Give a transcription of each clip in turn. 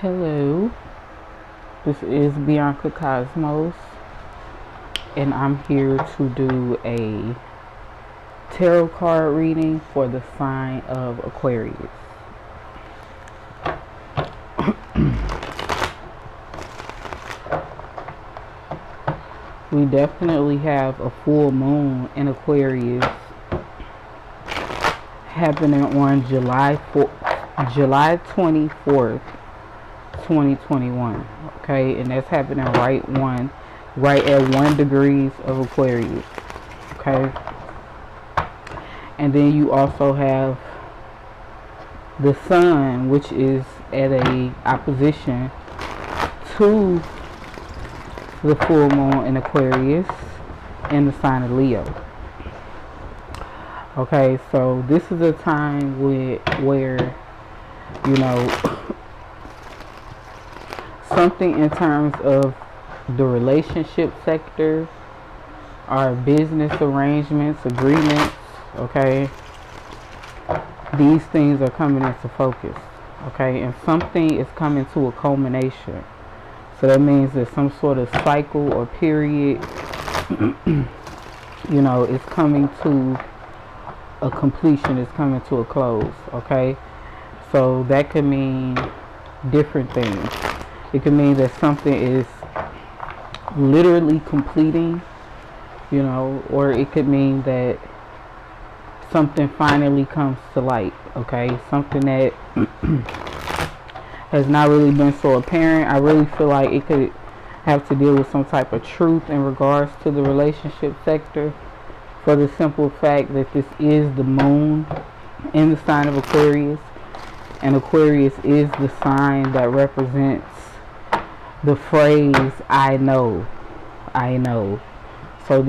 Hello, this is Bianca Cosmos, and I'm here to do a tarot card reading for the sign of Aquarius. We definitely have a full moon in Aquarius happening on July 24th, 2021. Okay, and that's happening right at 1 degrees of Aquarius. Okay, and then you also have the sun, which is at a opposition to the full moon in Aquarius in the sign of Leo. Okay, so this is a time where you know something in terms of the relationship sector, our business arrangements, agreements, okay, these things are coming into focus, okay, and something is coming to a culmination. So that means that some sort of cycle or period, is coming to a completion, is coming to a close, okay? So that could mean different things. It could mean that something is literally completing, or it could mean that something finally comes to light, okay? Something that has not really been so apparent. I really feel like it could have to deal with some type of truth in regards to the relationship sector, for the simple fact that this is the moon in the sign of Aquarius, and Aquarius is the sign that represents the phrase "I know." So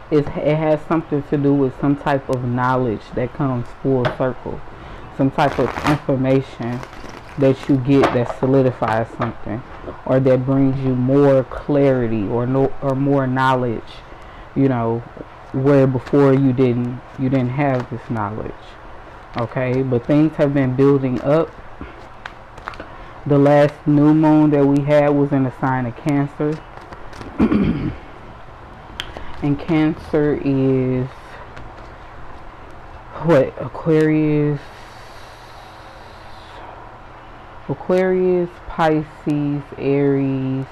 it has something to do with some type of knowledge that comes full circle, some type of information that you get that solidifies something, or that brings you more clarity or more knowledge, where before you didn't have this knowledge. Okay, but things have been building up. The last new moon that we had was in the sign of Cancer. And Cancer is what? Aquarius, Pisces, Aries,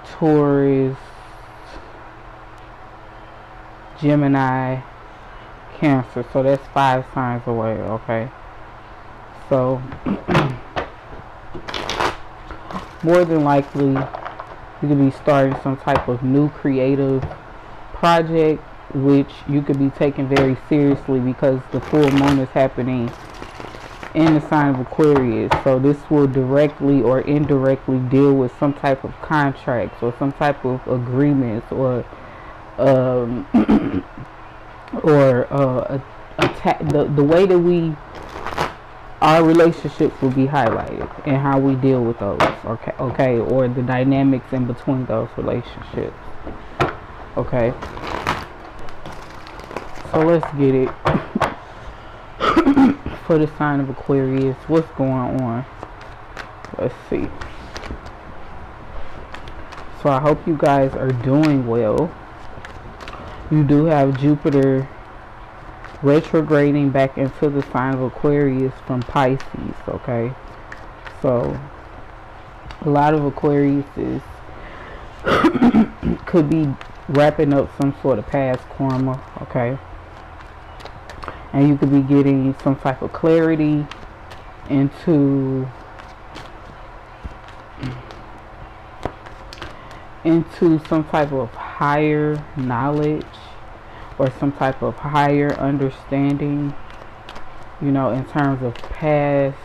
Taurus, Gemini, Cancer. So that's 5 signs away, okay? So more than likely you could be starting some type of new creative project, which you could be taking very seriously because the full moon is happening in the sign of Aquarius. So this will directly or indirectly deal with some type of contracts or some type of agreements or the way that our relationships will be highlighted and how we deal with those, okay, or the dynamics in between those relationships, okay. So let's get it. For the sign of Aquarius, what's going on? Let's see. So I hope you guys are doing well. You do have Jupiter retrograding back into the sign of Aquarius from Pisces, okay? So a lot of Aquariuses could be wrapping up some sort of past karma, okay? And you could be getting some type of clarity into some type of higher knowledge or some type of higher understanding, in terms of past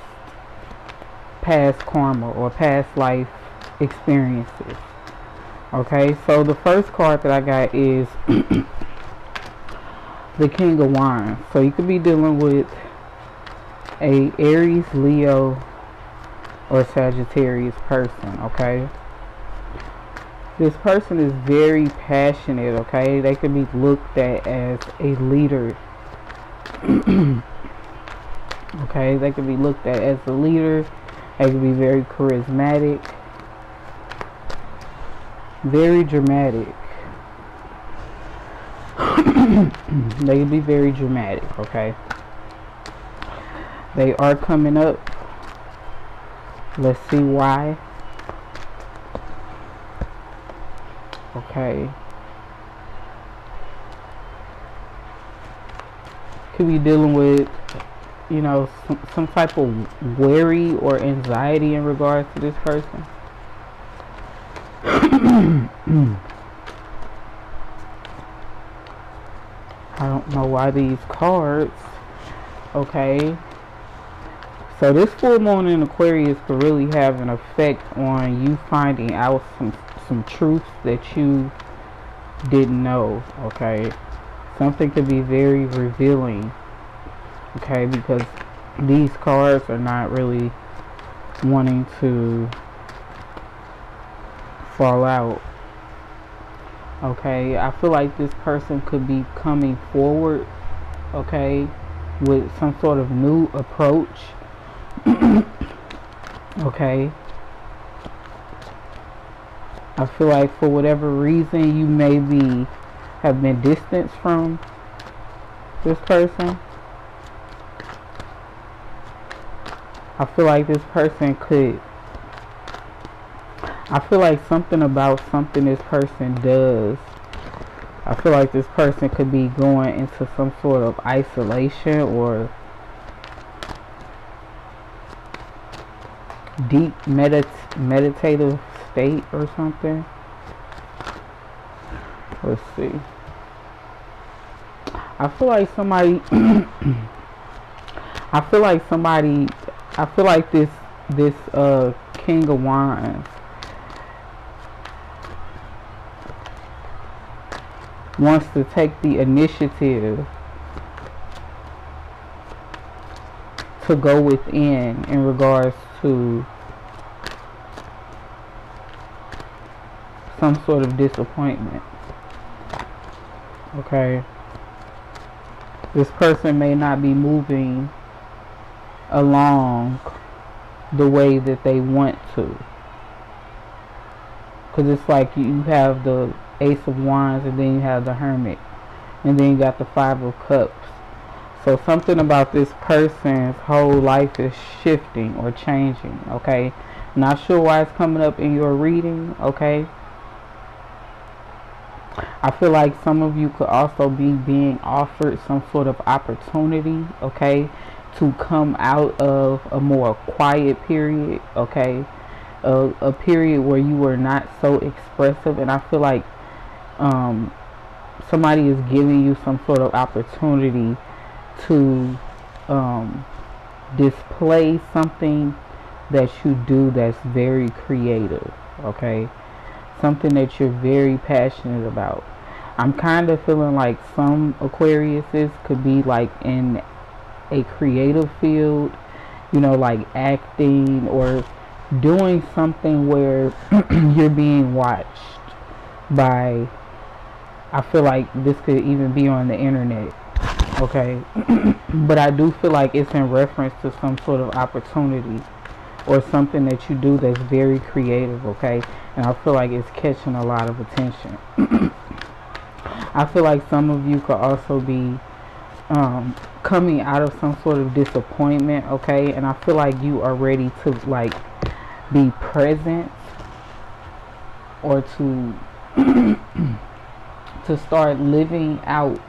karma or past life experiences. Okay, so the first card that I got is the King of Wands. So you could be dealing with a Aries, Leo, or Sagittarius person, okay? This person is very passionate, okay? They could be looked at as a leader. Okay, they could be looked at as a leader. They can be very charismatic, very dramatic. They can be very dramatic, okay? They are coming up. Let's see why. Okay. Could be dealing with, you know, some type of worry or anxiety in regards to this person. I don't know why these cards. Okay. So this full moon in Aquarius could really have an effect on you finding out some truths that you didn't know. Okay. Something could be very revealing. Okay, because these cards are not really wanting to fall out. Okay, I feel like this person could be coming forward, okay, with some sort of new approach. Okay, I feel like for whatever reason you maybe have been distanced from this person. I feel like this person could, I feel like something about something this person does, I feel like this person could be going into some sort of isolation or deep meditative state or something. Let's see. I feel like somebody I feel like this King of Wands wants to take the initiative to go within in regards to some sort of disappointment. Okay. This person may not be moving along the way that they want to, because it's like you have the Ace of Wands and then you have the Hermit and then you got the Five of Cups. So something about this person's whole life is shifting or changing. Okay, not sure why it's coming up in your reading. Okay, I feel like some of you could also be being offered some sort of opportunity, okay, to come out of a more quiet period, okay, a period where you were not so expressive. And I feel like somebody is giving you some sort of opportunity to display something that you do that's very creative, okay, something that you're very passionate about. I'm kind of feeling like some Aquariuses could be like in a creative field, you know, like acting or doing something where you're being watched by, I feel like this could even be on the internet, okay. But I do feel like it's in reference to some sort of opportunity or something that you do that's very creative, okay. And I feel like it's catching a lot of attention. I feel like some of you could also be coming out of some sort of disappointment, okay. And I feel like you are ready to like be present or to to start living out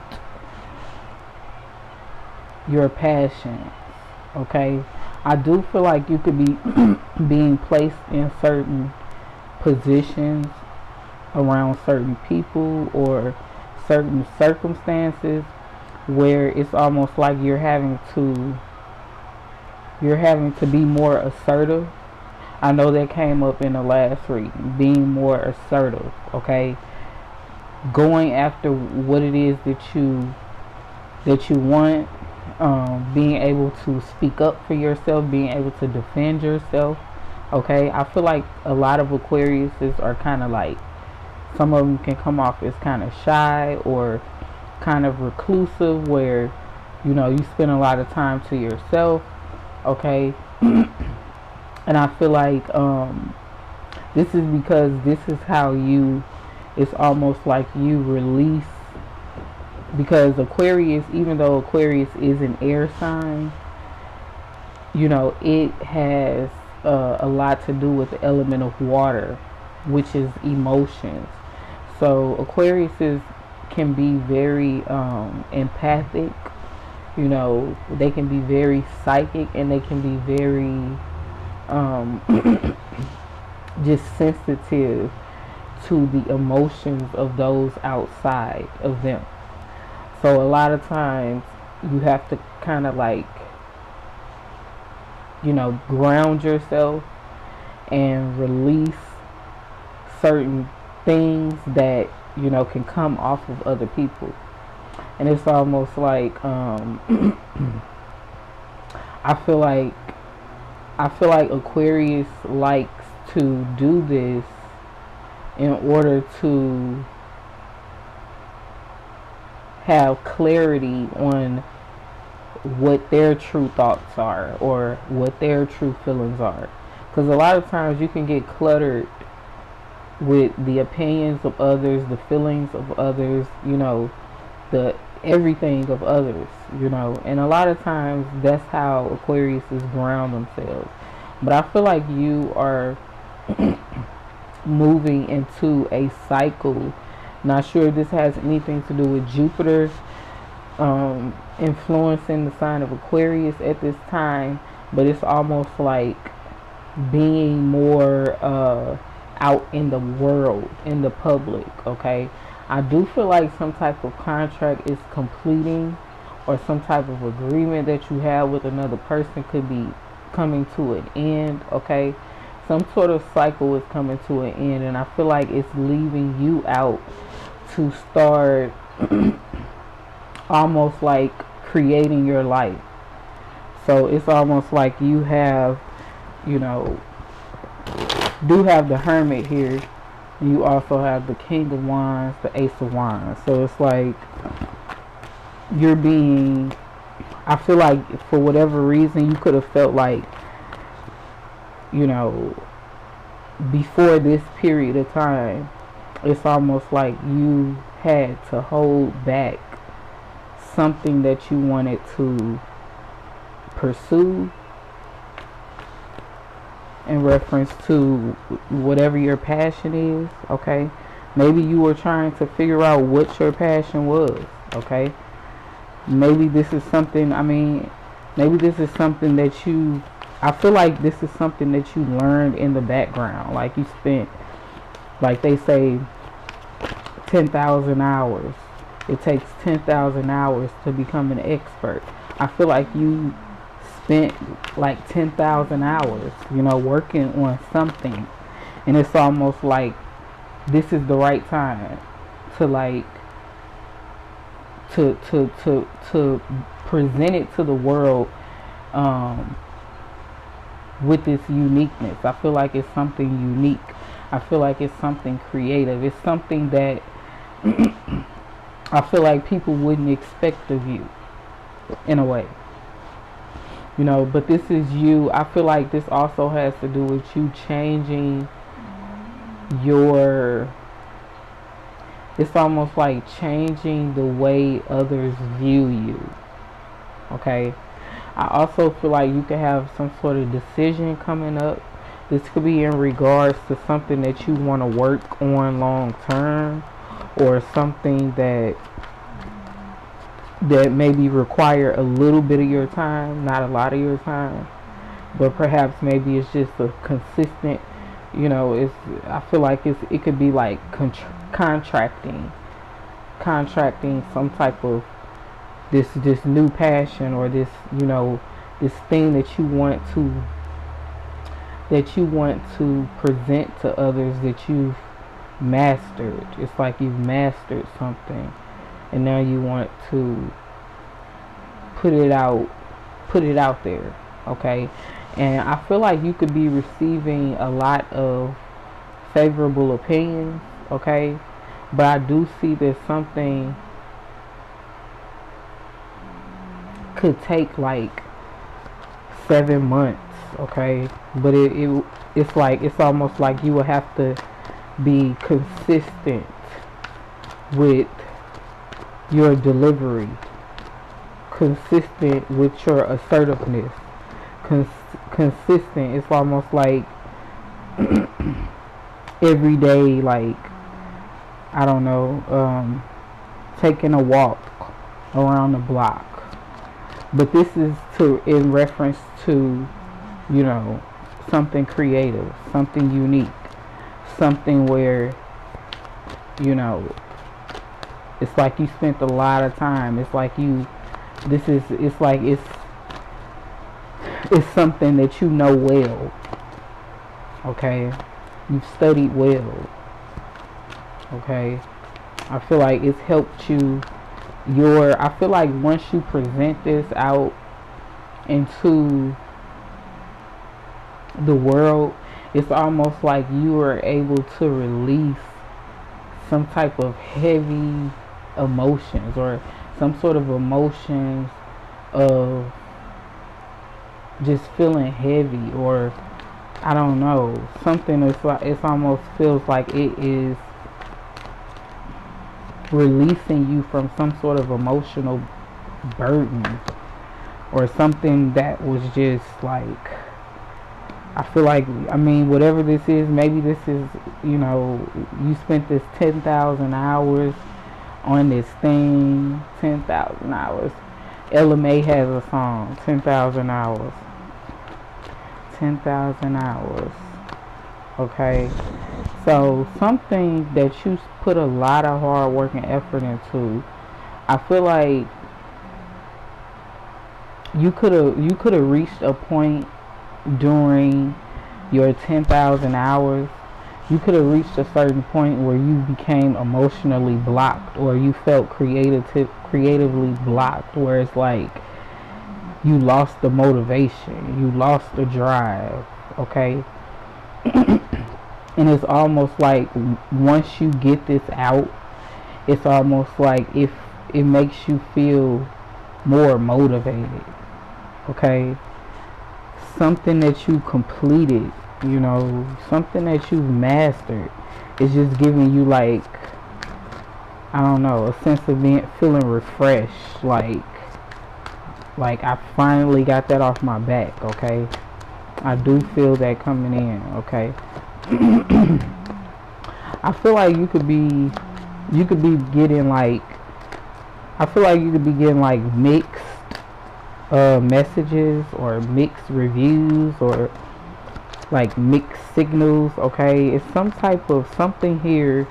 your passion, okay. I do feel like you could be being placed in certain positions around certain people or certain circumstances where it's almost like you're having to be more assertive. I know that came up in the last reading, being more assertive, okay, going after what it is that you want, being able to speak up for yourself, being able to defend yourself, okay. I feel like a lot of Aquariuses are kind of like, some of them can come off as kind of shy or kind of reclusive, where you know you spend a lot of time to yourself, okay. And I feel like this is because this is how you, it's almost like you release, because Aquarius, even though Aquarius is an air sign, you know, it has a lot to do with the element of water, which is emotions. So Aquariuses can be very empathic. You know, they can be very psychic, and they can be very um, just sensitive to the emotions of those outside of them. So a lot of times you have to kind of like, you know, ground yourself and release certain things that, you know, can come off of other people. And it's almost like I feel like Aquarius likes to do this in order to have clarity on what their true thoughts are or what their true feelings are. Because a lot of times you can get cluttered with the opinions of others, the feelings of others, you know, the everything of others, you know. And a lot of times that's how Aquariuses ground themselves. But I feel like you are moving into a cycle. Not sure if this has anything to do with Jupiter influencing the sign of Aquarius at this time, but it's almost like being more out in the world, in the public, okay? I do feel like some type of contract is completing, or some type of agreement that you have with another person could be coming to an end, okay? Some sort of cycle is coming to an end, and I feel like it's leaving you out to start almost like creating your life. So it's almost like you have, you know, do have the Hermit here. You also have the King of Wands, the Ace of Wands. So it's like you're being, I feel like for whatever reason you could have felt like, you know, before this period of time, it's almost like you had to hold back something that you wanted to pursue in reference to whatever your passion is, okay? Maybe you were trying to figure out what your passion was, okay? Maybe this is something, I mean, maybe this is something that you, I feel like this is something that you learned in the background. Like you spent, like they say, 10,000 hours. It takes 10,000 hours to become an expert. I feel like you spent like 10,000 hours, you know, working on something. And it's almost like this is the right time to like to present it to the world with this uniqueness. I feel like it's something unique. I feel like it's something creative. It's something that I feel like people wouldn't expect of you in a way. You know, but this is you. I feel like this also has to do with you changing your, it's almost like changing the way others view you. Okay? I also feel like you could have some sort of decision coming up. This could be in regards to something that you want to work on long term, or something that maybe require a little bit of your time, not a lot of your time, but perhaps maybe it's just a consistent, you know, it's, I feel like it could be like contracting some type of this new passion, or this, you know, this thing that you want to present to others, that you've mastered. It's like you've mastered something, and now you want to put it out there, okay? And I feel like you could be receiving a lot of favorable opinions, okay? But I do see that something could take like 7 months, okay? But it's like, it's almost like you will have to be consistent with your delivery, consistent with your assertiveness, consistent. It's almost like every day, like, I don't know, taking a walk around the block. But this is to, in reference to, you know, something creative, something unique, something where, you know, it's like you spent a lot of time. It's like you, it's like it's something that you know well, okay? You've studied well, okay? I feel like it's helped you, I feel like once you present this out into the world, it's almost like you are able to release some type of heavy emotions, or some sort of emotions of just feeling heavy, or I don't know, something that's like, it almost feels like it is releasing you from some sort of emotional burden, or something that was just like, I feel like, I mean, whatever this is, maybe this is, you know, you spent this 10,000 hours on this thing, 10,000 hours. Ella May has a song, 10,000 hours. 10,000 hours. Okay? So, something that you put a lot of hard work and effort into, I feel like you could have reached a point during your 10,000 hours. You could have reached a certain point where you became emotionally blocked, or you felt creatively blocked, where it's like you lost the motivation, you lost the drive, okay? And it's almost like once you get this out, it's almost like if it makes you feel more motivated, okay? Something that you completed, you know, something that you've mastered, is just giving you, like, I don't know, a sense of feeling refreshed, like I finally got that off my back, okay? I do feel that coming in, okay? I feel like you could be getting, like, I feel like you could be getting, like, mixed messages, or mixed reviews, or like mixed signals, okay? It's some type of something here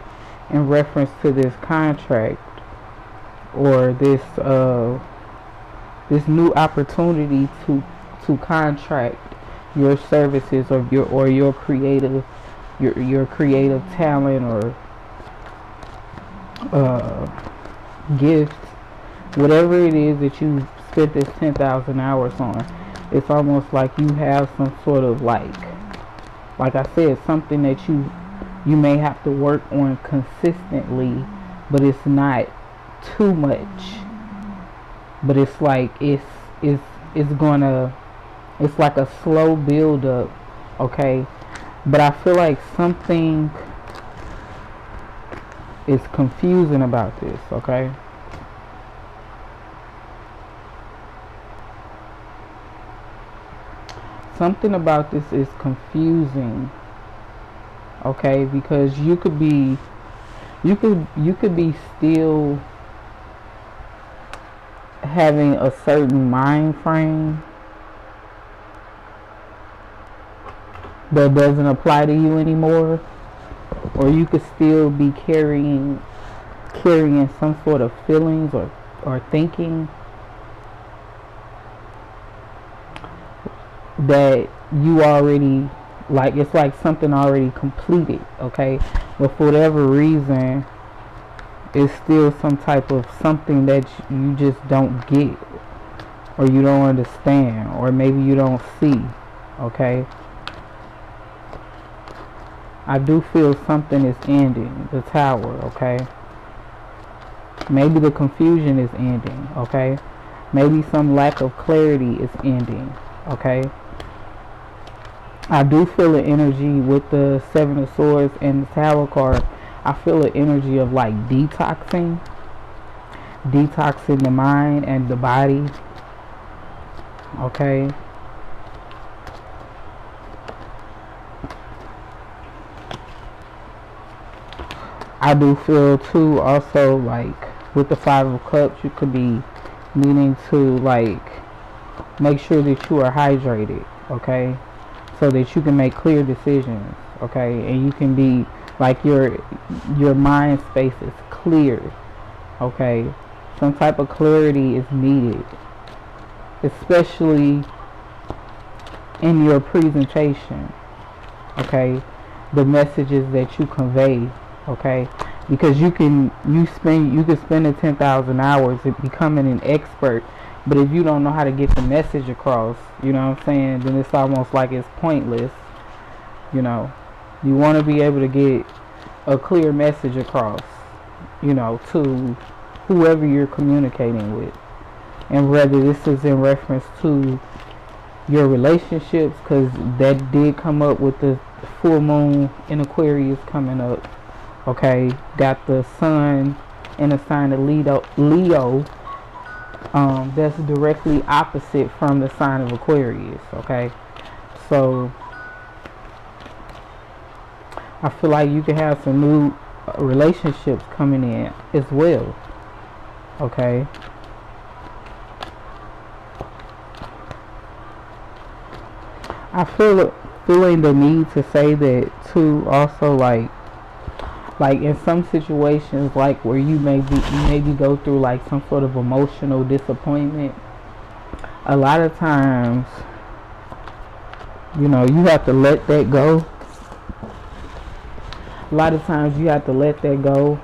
in reference to this contract, or this this new opportunity to contract your services, or your creative talent, or gifts, whatever it is that you spent this 10,000 hours on. It's almost like you have some sort of, like I said, something that you may have to work on consistently, but it's not too much. But it's like it's gonna, it's like a slow build up, okay? But I feel like something is confusing about this, okay? Something about this is confusing, okay? Because you could be still having a certain mind frame that doesn't apply to you anymore, or you could still be carrying some sort of feelings, or thinking that you already, like, it's like something already completed, okay? But for whatever reason, it's still some type of something that you just don't get, or you don't understand, or maybe you don't see, okay? I do feel something is ending, the Tower, okay? Maybe the confusion is ending, okay? Maybe some lack of clarity is ending, okay? I do feel an energy with the Seven of Swords and the Tower card. I feel an energy of like detoxing the mind and the body. Okay. I do feel too also like with the Five of Cups, you could be needing to like make sure that you are hydrated, okay, so that you can make clear decisions, okay, and you can be like your mind space is clear, okay. Some type of clarity is needed, especially in your presentation, okay, the messages that you convey, okay, because you can spend the 10,000 hours at becoming an expert, but if you don't know how to get the message across, you know what I'm saying, then it's almost like it's pointless. You know, you want to be able to get a clear message across, you know, to whoever you're communicating with, and whether this is in reference to your relationships, because that did come up with the full moon in Aquarius coming up. Okay, got the sun in a sign of Leo. That's directly opposite from the sign of Aquarius. Okay, so I feel like you can have some new relationships coming in as well. Okay. I feeling the need to say that too. Also, like in some situations, like where you maybe go through like some sort of emotional disappointment. A lot of times, you know, you have to let that go. A lot of times, you have to let that go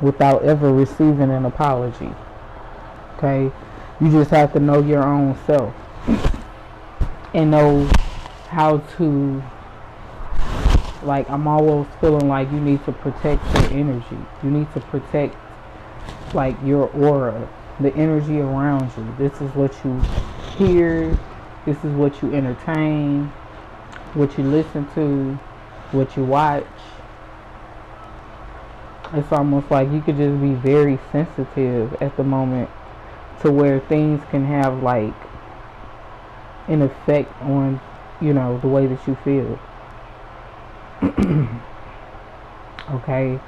without ever receiving an apology. Okay, you just have to know your own self and know how to, like, I'm always feeling like you need to protect your energy. You need to protect like your aura, the energy around you. This is what you hear, this is what you entertain, what you listen to, what you watch. It's almost like you could just be very sensitive at the moment to where things can have like an effect on, you know, the way that you feel. Okay.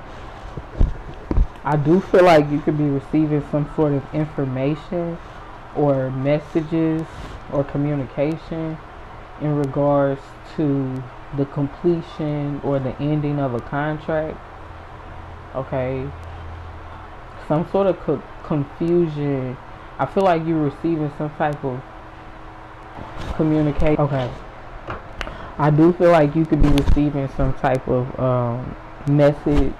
I do feel like you could be receiving some sort of information or messages or communication in regards to the completion or the ending of a contract. Okay. Some sort of confusion. I feel like you're receiving some type of communication. Okay. I do feel like you could be receiving some type of message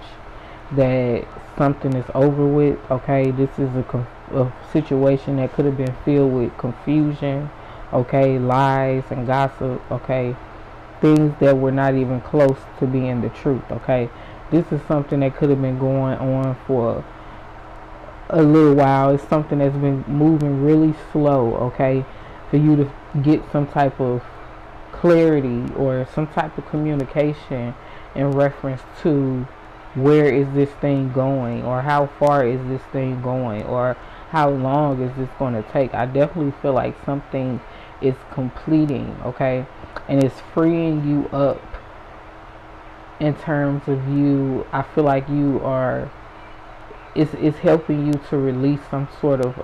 that something is over with. Okay, this is a situation that could have been filled with confusion. Okay, lies and gossip. Okay, things that were not even close to being the truth. Okay, this is something that could have been going on for a little while. It's something that's been moving really slow. Okay, for you to get some type of clarity or some type of communication in reference to where is this thing going, or how far is this thing going, or how long is this going to take. I definitely feel like something is completing, okay, and it's freeing you up in terms of you. I feel like you are, it's helping you to release some sort of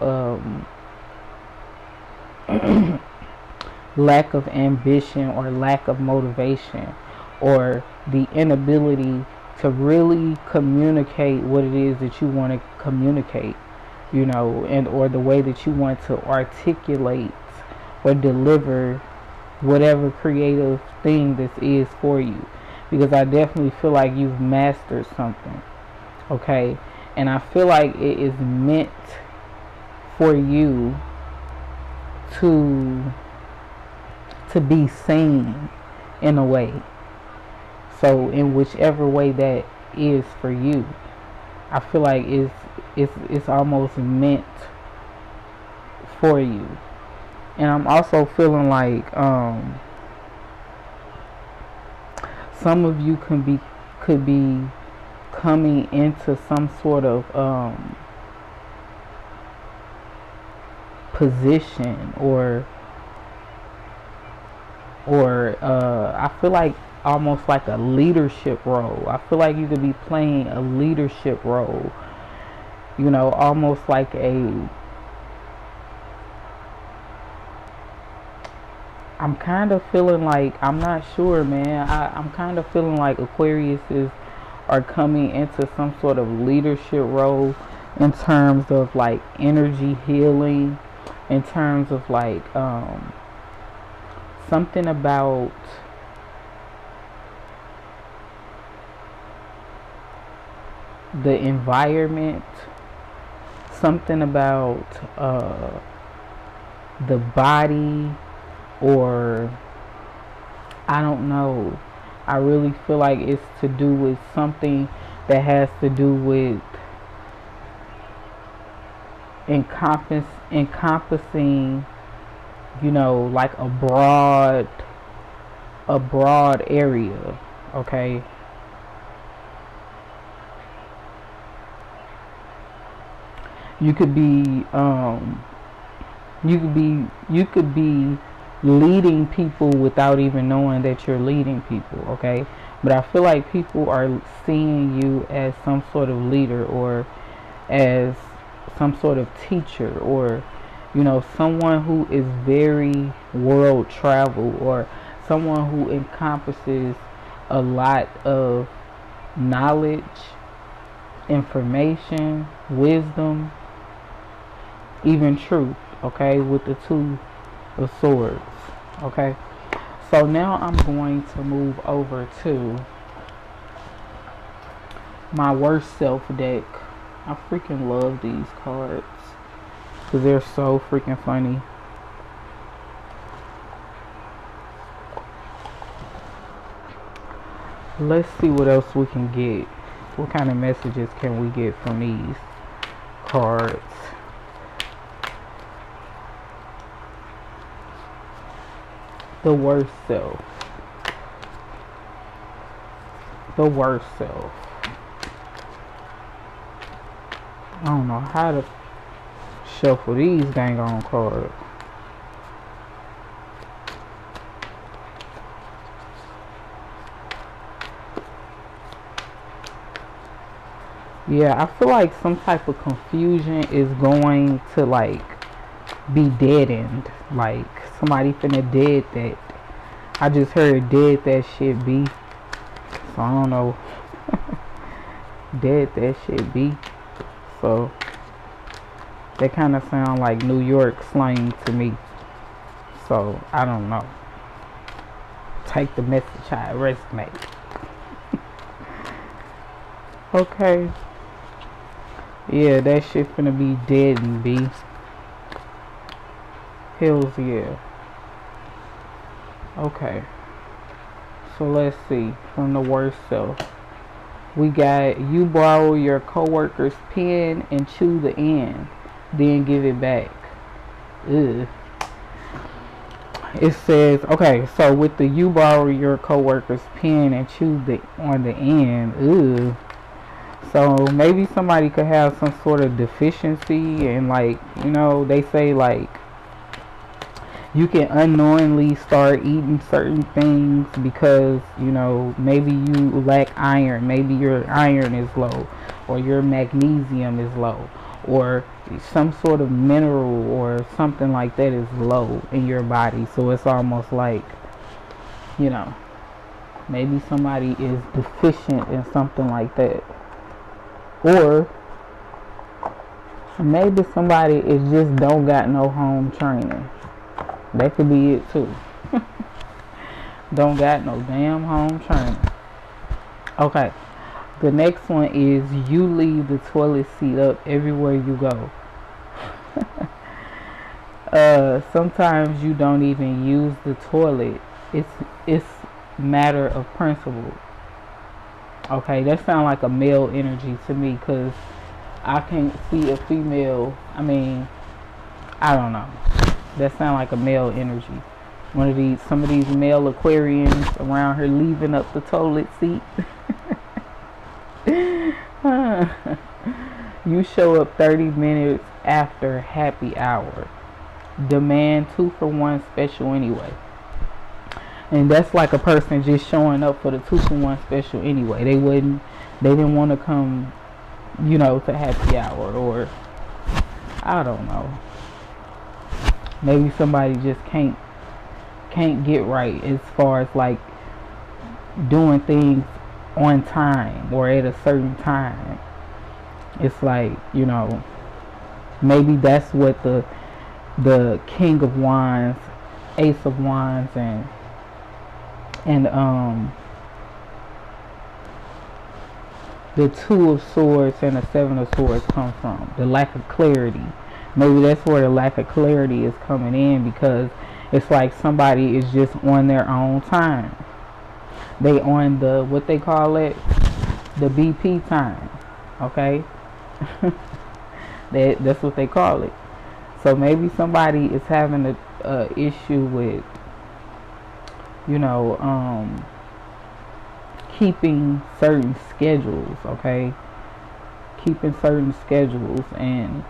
lack of ambition or lack of motivation, or the inability to really communicate what it is that you want to communicate, you know, and or the way that you want to articulate or deliver whatever creative thing this is for you. Because I definitely feel like you've mastered something, okay, and I feel like it is meant for you to be seen in a way. So in whichever way that is for you, I feel like it's almost meant for you. And I'm also feeling like some of you could be coming into some sort of position, or I feel like almost like a leadership role. I feel like you could be playing a leadership role, you know, almost like I'm kind of feeling like, I'm not sure, man. I'm kind of feeling like Aquariuses are coming into some sort of leadership role in terms of like energy healing, in terms of like something about the environment, something about the body, or I don't know. I really feel like it's to do with something that has to do with encompassing, you know, like a broad area, okay? You could be you could be leading people without even knowing that you're leading people, okay? But I feel like people are seeing you as some sort of leader, or as some sort of teacher, or, you know, someone who is very world travel, or someone who encompasses a lot of knowledge, information, wisdom, even truth, okay, with the Two of Swords, okay? So now I'm going to move over to my worst self deck. I freaking love these cards because they're so freaking funny. Let's see what else we can get. What kind of messages can we get from these cards? The worst self. The worst self. I don't know how to shuffle these dang on cards. Yeah, I feel like some type of confusion is going to like be deadened. Like somebody finna dead that. I just heard dead that shit be. So I don't know. Dead that shit be. So they kind of sound like New York slang to me. So I don't know. Take the message how it resonates. Okay. Yeah, that shit finna be dead and be. Hells yeah. Okay. So let's see. From the worst self. We got, you borrow your coworker's pen and chew the end, then give it back. Ugh. It says, okay, so with the you borrow your coworker's pen and chew on the end. Ugh. So maybe somebody could have some sort of deficiency, and like, you know, they say like you can unknowingly start eating certain things because, you know, maybe you lack iron, maybe your iron is low, or your magnesium is low, or some sort of mineral or something like that is low in your body. So it's almost like, you know, maybe somebody is deficient in something like that. Or maybe somebody is just don't got no home training. That could be it too. Don't got no damn home training. Okay. The next one is you leave the toilet seat up everywhere you go. Sometimes you don't even use the toilet. It's matter of principle. Okay, that sounds like a male energy to me, because I can't see a female. I mean, I don't know. That sounds like a male energy. Some of these male Aquarians around her leaving up the toilet seat. You show up 30 minutes after happy hour. Demand 2-for-1 special anyway. And that's like a person just showing up for the 2-for-1 special anyway. They didn't want to come, to happy hour, or I don't know. Maybe somebody just can't get right as far as like doing things on time or at a certain time. It's like, maybe that's what the King of Wands, Ace of Wands, and the Two of Swords and the Seven of Swords come from. The lack of clarity. Maybe that's where the lack of clarity is coming in, because it's like somebody is just on their own time. They on the, what they call it, the BP time. Okay? That's what they call it. So maybe somebody is having a issue with, keeping certain schedules, okay? Keeping certain schedules and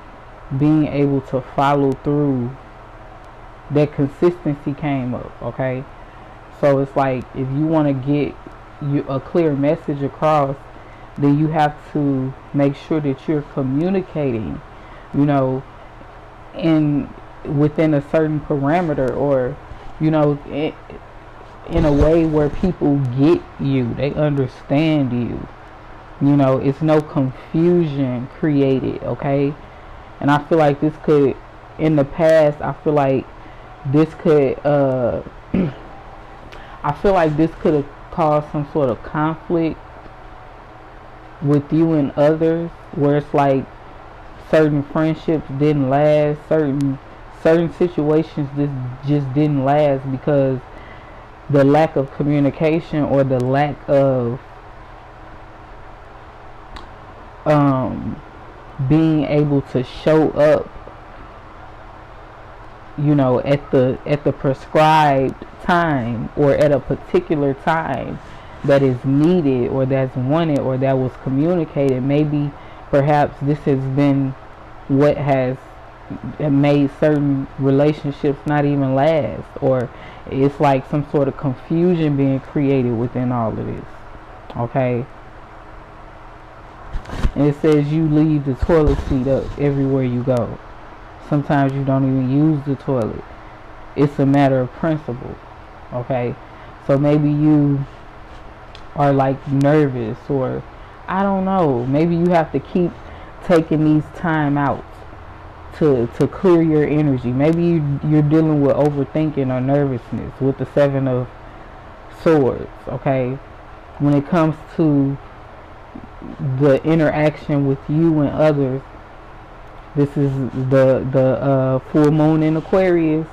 being able to follow through. That consistency came up, okay? So it's like, if you want to get a clear message across, then you have to make sure that you're communicating, within a certain parameter, or, in a way where people get you, they understand you. It's no confusion created, okay? And I feel like this could, in the past, I feel like this could have caused some sort of conflict with you and others, where it's like certain friendships didn't last, certain situations just didn't last, because the lack of communication, or the lack of being able to show up, at the prescribed time, or at a particular time that is needed, or that's wanted, or that was communicated. Maybe perhaps this has been what has made certain relationships not even last, or it's like some sort of confusion being created within all of this, okay? And it says you leave the toilet seat up everywhere you go. Sometimes you don't even use the toilet. It's a matter of principle, okay? So maybe you are like nervous, or I don't know, maybe you have to keep taking these time outs to clear your energy. Maybe you're dealing with overthinking or nervousness with the Seven of Swords, okay? When it comes to the interaction with you and others, this is the full moon in Aquarius,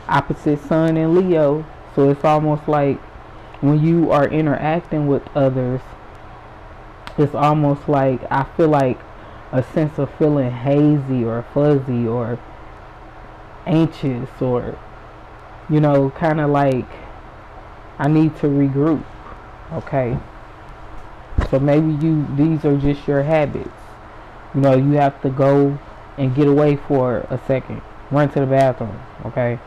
opposite sun in Leo. So it's almost like when you are interacting with others, it's almost like, I feel like a sense of feeling hazy or fuzzy or anxious, or kind of like I need to regroup, okay? So maybe these are just your habits. You have to go and get away for a second, run to the bathroom, okay?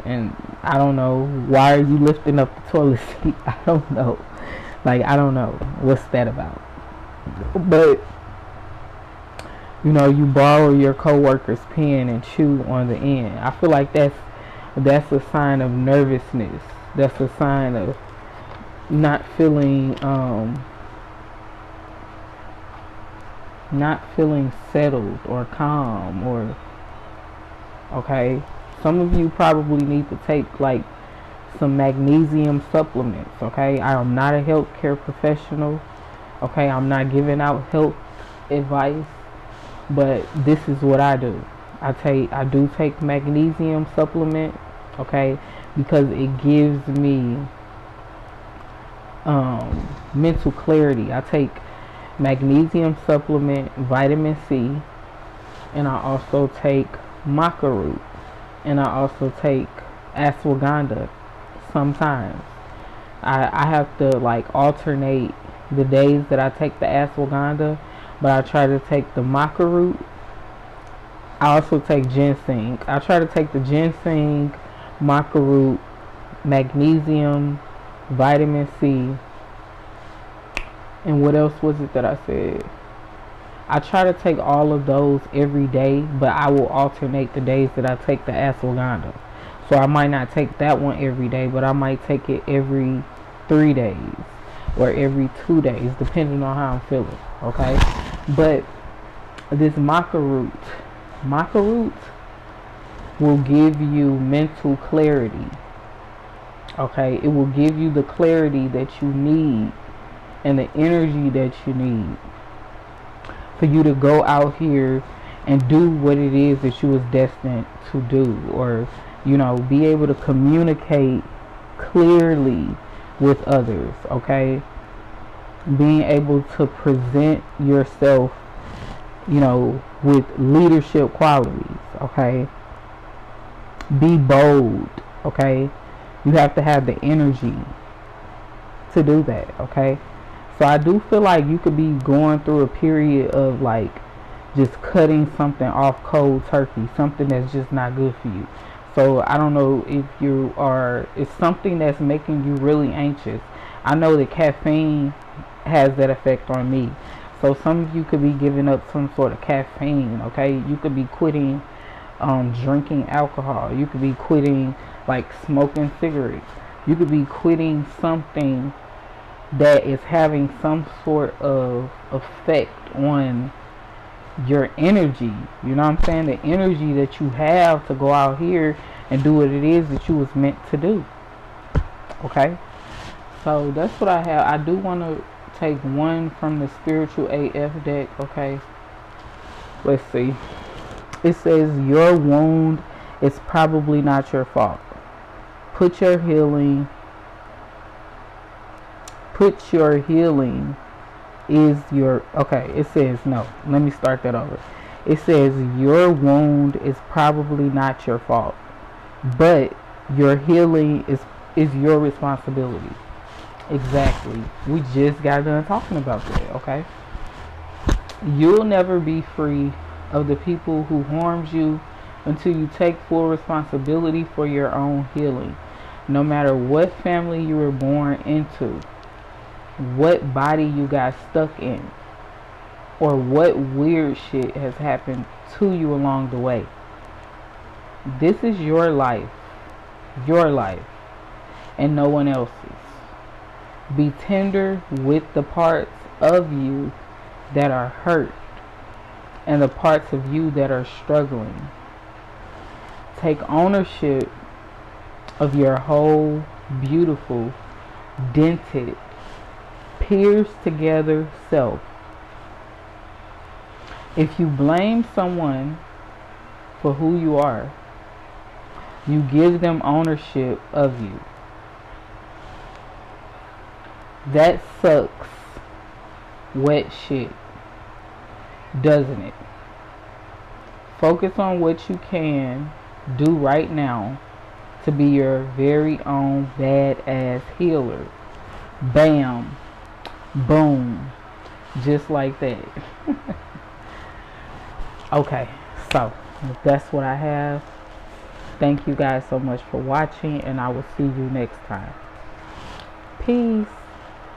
And I don't know, why are you lifting up the toilet seat? I don't know. Like, I don't know what's that about. But you borrow your coworker's pen and chew on the end. I feel like that's a sign of nervousness. That's a sign of not feeling settled or calm, or okay. Some of you probably need to take like some magnesium supplements, okay? I am not a healthcare professional, okay? I'm not giving out health advice, but this is what I do. I do take magnesium supplement, okay? Because it gives me mental clarity. I take magnesium supplement, vitamin C, and I also take maca root, and I also take ashwagandha sometimes. I have to like alternate the days that I take the ashwagandha, but I try to take the maca root. I also take ginseng. I try to take the ginseng, maca root, magnesium, vitamin C, and what else was it that I said? I try to take all of those every day, but I will alternate the days that I take the ashwagandha. So I might not take that one every day, but I might take it every 3 days or every 2 days, depending on how I'm feeling. Okay, but this maca root will give you mental clarity. Okay, it will give you the clarity that you need and the energy that you need for you to go out here and do what it is that you was destined to do, or be able to communicate clearly with others. Okay, being able to present yourself with leadership qualities. Okay, be bold. Okay, you have to have the energy to do that. Okay, so I do feel like you could be going through a period of like just cutting something off cold turkey, something that's just not good for you. So I don't know if it's something that's making you really anxious. I know that caffeine has that effect on me. So some of you could be giving up some sort of caffeine. Okay, you could be quitting drinking alcohol. You could be quitting like smoking cigarettes. You could be quitting something that is having some sort of effect on your energy. You know what I'm saying? The energy that you have to go out here and do what it is that you was meant to do. Okay, so that's what I have. I do want to take one from the spiritual AF deck. Okay, let's see. It says your wound is probably not your fault. Put your healing is your, okay, it says, no, let me start that over. It says your wound is probably not your fault, but your healing is your responsibility. Exactly. We just got done talking about that. Okay, you'll never be free of the people who harmed you until you take full responsibility for your own healing. No matter what family you were born into, what body you got stuck in, or what weird shit has happened to you along the way. This is your life, and no one else's. Be tender with the parts of you that are hurt and the parts of you that are struggling. Take ownership of your whole, beautiful, dented, pierced together self. If you blame someone for who you are, you give them ownership of you. That sucks wet shit, doesn't it? Focus on what you can do right now to be your very own badass healer. Bam, boom, just like that. Okay, so that's what I have. Thank you guys so much for watching, and I will see you next time. Peace.